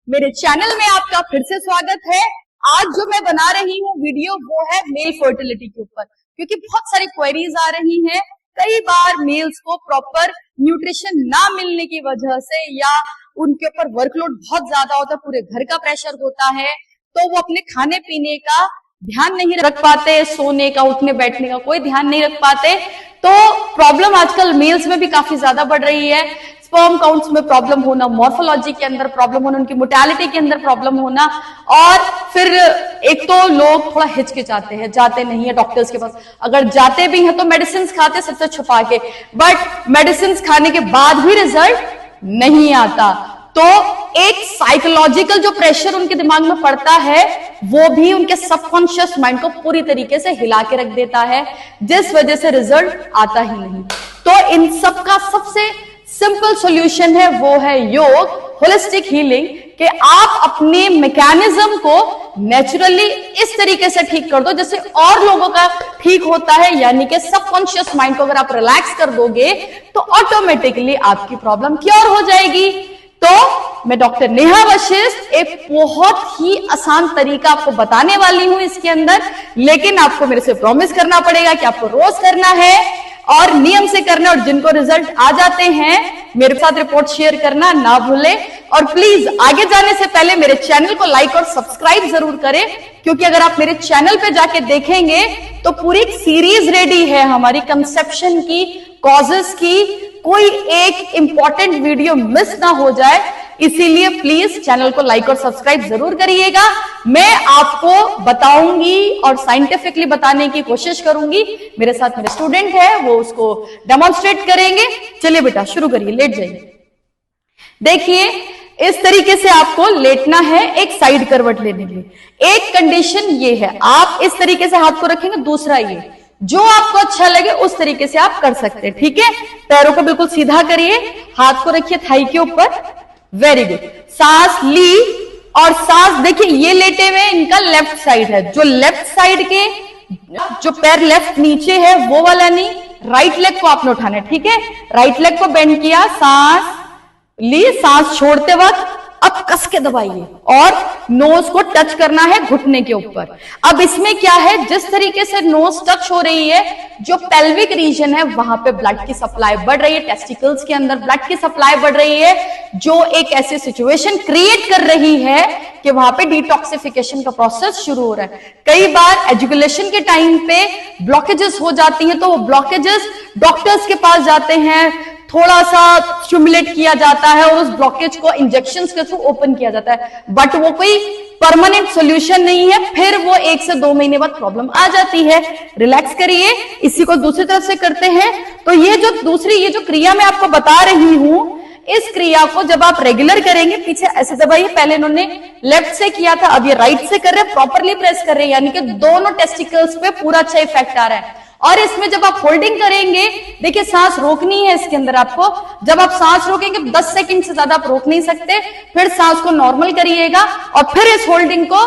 मेरे चैनल में आपका फिर से स्वागत है। आज जो मैं बना रही हूँ वीडियो वो है मेल फर्टिलिटी के ऊपर, क्योंकि बहुत सारी क्वेरीज आ रही हैं। कई बार मेल्स को प्रॉपर न्यूट्रिशन ना मिलने की वजह से या उनके ऊपर वर्कलोड बहुत ज्यादा होता है, पूरे घर का प्रेशर होता है, तो वो अपने खाने पीने का ध्यान नहीं रख पाते, सोने का उठने बैठने का कोई ध्यान नहीं रख पाते। तो प्रॉब्लम आजकल मेल्स में भी काफी ज्यादा बढ़ रही है। स्पर्म काउंट्स में प्रॉब्लम होना, मॉर्फोलॉजी के अंदर प्रॉब्लम होना, उनकी मोर्टेलिटी के अंदर प्रॉब्लम होना, और फिर एक तो लोग थोड़ा हिचकिचाते हैं, जाते नहीं है डॉक्टर्स के पास। अगर जाते भी हैं तो मेडिसिन खाते सबसे छुपा के, बट मेडिसिन खाने के बाद भी रिजल्ट नहीं आता। तो एक साइकोलॉजिकल जो प्रेशर उनके दिमाग में पड़ता है वो भी उनके सबकॉन्शियस माइंड को पूरी तरीके से हिला के रख देता है, जिस वजह से रिजल्ट आता ही नहीं। तो इन सब का सबसे सिंपल सॉल्यूशन है, वो है योग, होलिस्टिक हीलिंग, कि आप अपने मैकेनिज्म को नेचुरली इस तरीके से ठीक कर दो जैसे और लोगों का ठीक होता है। यानी कि सबकॉन्शियस माइंड को अगर आप रिलैक्स कर दोगे तो ऑटोमेटिकली आपकी प्रॉब्लम क्योर हो जाएगी। तो मैं डॉक्टर नेहा वशिष्ठ एक बहुत ही आसान तरीका आपको बताने वाली हूं इसके अंदर, लेकिन आपको मेरे से प्रॉमिस करना पड़ेगा कि आपको रोज करना है और नियम से करना, और जिनको रिजल्ट आ जाते हैं मेरे साथ रिपोर्ट शेयर करना ना भूले। और प्लीज आगे जाने से पहले मेरे चैनल को लाइक और सब्सक्राइब जरूर करें, क्योंकि अगर आप मेरे चैनल पे जाके देखेंगे तो पूरी एक सीरीज रेडी है हमारी कंसेप्शन की, कॉजेस की, कोई एक इंपॉर्टेंट वीडियो मिस ना हो जाए। इसीलिए प्लीज चैनल को लाइक और सब्सक्राइब जरूर करिएगा। मैं आपको बताऊंगी और साइंटिफिकली बताने की कोशिश करूंगी। मेरे साथ मेरे स्टूडेंट है, वो उसको डेमोन्स्ट्रेट करेंगे। चलिए बेटा शुरू करिए, लेट जाइए। देखिए इस तरीके से आपको लेटना है, एक साइड करवट लेने में। एक कंडीशन ये है, आप इस तरीके से हाथ को रखेंगे, दूसरा ये, जो आपको अच्छा लगे उस तरीके से आप कर सकते हैं, ठीक है। पैरों को बिल्कुल सीधा करिए, हाथ को रखिए थाई के ऊपर, वेरी गुड। सांस ली और सांस, देखिए ये लेटे हुए इनका लेफ्ट साइड है, जो लेफ्ट साइड के जो पैर लेफ्ट नीचे है वो वाला नहीं, राइट लेग को आपने उठाना है, ठीक है। राइट लेग को बेंड किया, सांस ली, सांस छोड़ते वक्त अब कस के दबाइए और नोज को टच करना है घुटने के ऊपर। अब इसमें क्या है, जिस तरीके से नोज टच हो रही है, जो पेल्विक रीजन है वहां पे ब्लड की सप्लाई बढ़ रही है, टेस्टिकल्स के अंदर ब्लड की सप्लाई बढ़ रही है, जो एक ऐसी सिचुएशन क्रिएट कर रही है कि वहां पे डिटॉक्सिफिकेशन का प्रोसेस शुरू हो रहा है। कई बार एजुकेशन के टाइम पे ब्लॉकेजेस हो जाती हैं, तो वो ब्लॉकेजेस डॉक्टर्स के पास जाते हैं, थोड़ा सा स्टिमुलेट किया जाता है और उस ब्लॉकेज को इंजेक्शंस के थ्रू ओपन किया जाता है, बट वो कोई परमानेंट सॉल्यूशन नहीं है। फिर वो 1 से 2 महीने बाद प्रॉब्लम आ जाती है। रिलैक्स करिए। इसी को दूसरी तरफ से करते हैं। तो ये जो क्रिया मैं आपको बता रही हूं, इस क्रिया को जब आप रेगुलर करेंगे, पीछे ऐसे दबाइए, पहले इन्होंने लेफ्ट से किया था, अब ये राइट से कर रहे हैं, प्रॉपरली प्रेस कर रहे हैं, यानी कि दोनों टेस्टिकल्स पे पूरा अच्छा इफेक्ट आ रहा है। और इसमें जब आप होल्डिंग करेंगे, देखिए सांस रोकनी है इसके अंदर आपको। जब आप सांस रोकेंगे 10 सेकंड से ज्यादा आप रोक नहीं सकते, फिर सांस को नॉर्मल करिएगा और फिर इस होल्डिंग को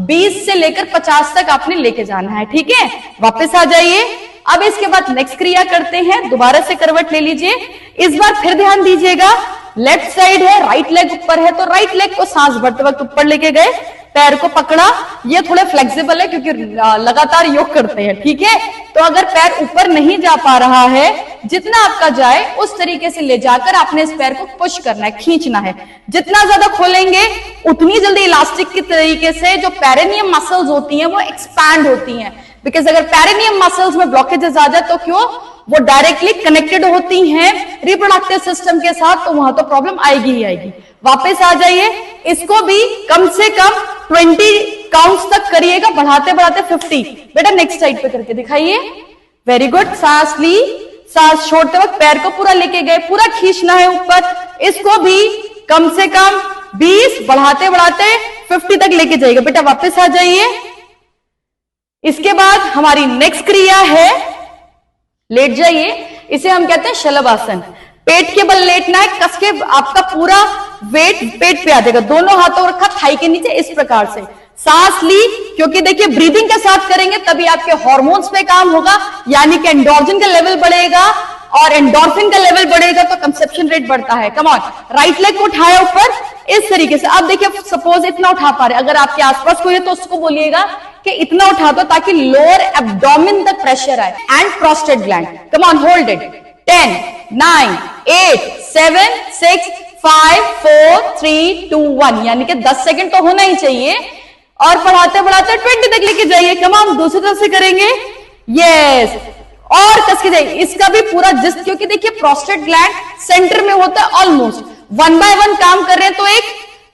20 से लेकर 50 तक आपने लेके जाना है, ठीक है। वापस आ जाइए। अब इसके बाद नेक्स्ट क्रिया करते हैं, दोबारा से करवट ले लीजिए। इस बार फिर ध्यान दीजिएगा, लेफ्ट साइड है, राइट लेग ऊपर है, तो राइट लेग को सांस भरते वक्त ऊपर लेके गए, पैर को पकड़ा। ये थोड़े फ्लेक्सिबल है क्योंकि लगातार योग करते हैं, ठीक है। तो अगर पैर ऊपर नहीं जा पा रहा है, जितना आपका जाए उस तरीके से ले जाकर आपने इस पैर को पुश करना है, खींचना है। जितना ज्यादा खोलेंगे उतनी जल्दी इलास्टिक की तरीके से जो पेरिनियम मसल्स होती हैं वो एक्सपैंड होती हैं। बिकॉज अगर पेरिनियम मसल्स में ब्लॉकेजेस आ जाए तो क्यों, वो डायरेक्टली कनेक्टेड होती हैं रिप्रोडक्टिव सिस्टम के साथ, तो वहां तो प्रॉब्लम आएगी ही आएगी। वापस आ जाइए। इसको भी कम से कम 20 काउंट्स तक करिएगा, बढ़ाते बढ़ाते 50। बेटा नेक्स्ट साइड पे करके दिखाइए, वेरी गुड। सांस ली, सांस छोड़ते वक्त पैर को पूरा लेके गए, पूरा खींचना है ऊपर। इसको भी कम से कम 20, बढ़ाते बढ़ाते 50 तक लेके जाइएगा। बेटा वापस आ जाइए। इसके बाद हमारी नेक्स्ट क्रिया है, लेट जाइए। इसे हम कहते हैं शलभासन। पेट के बल लेटना है, कस के आपका पूरा वेट पेट पे आ जाएगा, दोनों हाथों रखा थाई के नीचे, इस प्रकार से। सांस ली, क्योंकि देखिए ब्रीदिंग के साथ करेंगे तभी आपके हार्मोन्स पे काम होगा, यानी कि एंड्रोजन का लेवल बढ़ेगा, और एंडोर्फिन का लेवल बढ़ेगा तो कंसेप्शन रेट बढ़ता है। कम ऑन, राइट लेग को उठाया ऊपर इस तरीके से। अब देखिए सपोज इतना उठा पा रहे, अगर आपके आसपास कोई है तो उसको बोलिएगा कि इतना उठा दो ताकि लोअर एब्डोमेन तक प्रेशर आए। And prostate gland, come on hold it. 10, 9, 8, 7, 6, 5, 4, 3, 2, 1, यानी कि 10 सेकंड तो होना ही चाहिए। और बढ़ाते बढ़ाते 20 तक लेके जाइए। कम ऑन, दूसरी तरफ से करेंगे, यस, और कस के जाइए। इसका भी पूरा जिस्ट, क्योंकि देखिए प्रोस्टेट ग्लैंड सेंटर में होता है ऑलमोस्ट। 1 बाय 1 काम कर रहे हैं तो एक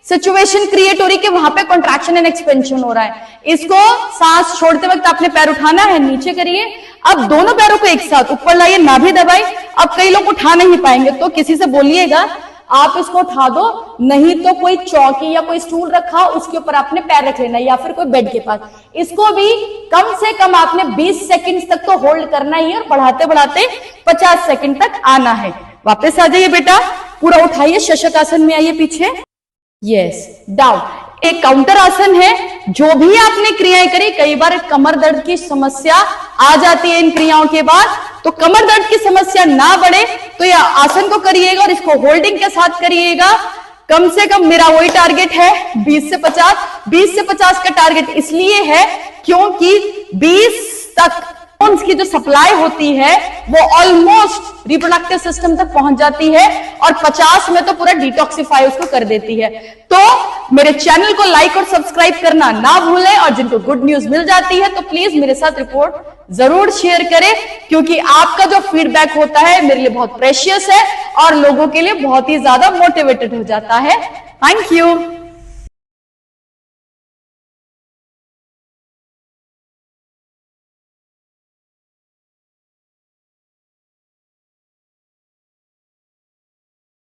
सिचुएशन क्रिएट हो रही कि वहां पे कॉन्ट्रैक्शन एंड एक्सपेंशन हो रहा है। इसको सांस छोड़ते वक्त आपने पैर उठाना है, नीचे करिए। अब दोनों पैरों को एक साथ ऊपर लाइए, नाभि दबाई। अब कई लोग उठा नहीं पाएंगे तो किसी से बोलिएगा आप इसको उठा दो, नहीं तो कोई चौकी या कोई स्टूल रखा उसके ऊपर आपने पैर रख लेना, या फिर कोई बेड के पास। इसको भी कम से कम आपने 20 सेकंड तक तो होल्ड करना ही है और बढ़ाते बढ़ाते 50 सेकंड तक आना है। वापस आ जाइए बेटा, पूरा उठाइए, शशक आसन में आइए पीछे, यस, डाउन। एक काउंटर आसन है। जो भी आपने क्रियाएं करी, कई बार कमर दर्द की समस्या आ जाती है इन क्रियाओं के बाद, तो कमर दर्द की समस्या ना बढ़े तो यह आसन को करिएगा और इसको होल्डिंग के साथ करिएगा। कम से कम मेरा वही टारगेट है 20 से 50। 20 से 50 का टारगेट इसलिए है क्योंकि 20 तक की जो सप्लाई होती है वो ऑलमोस्ट रिप्रोडक्टिव सिस्टम तक पहुंच जाती है और 50 में तो पूरा डिटॉक्सिफाई उसको कर देती है। तो मेरे चैनल को लाइक और सब्सक्राइब करना ना भूलें, और जिनको गुड न्यूज मिल जाती है तो प्लीज मेरे साथ रिपोर्ट जरूर शेयर करें, क्योंकि आपका जो फीडबैक होता है मेरे लिए बहुत प्रेशियस है और लोगों के लिए बहुत ही ज्यादा मोटिवेटेड हो जाता है। Thank you.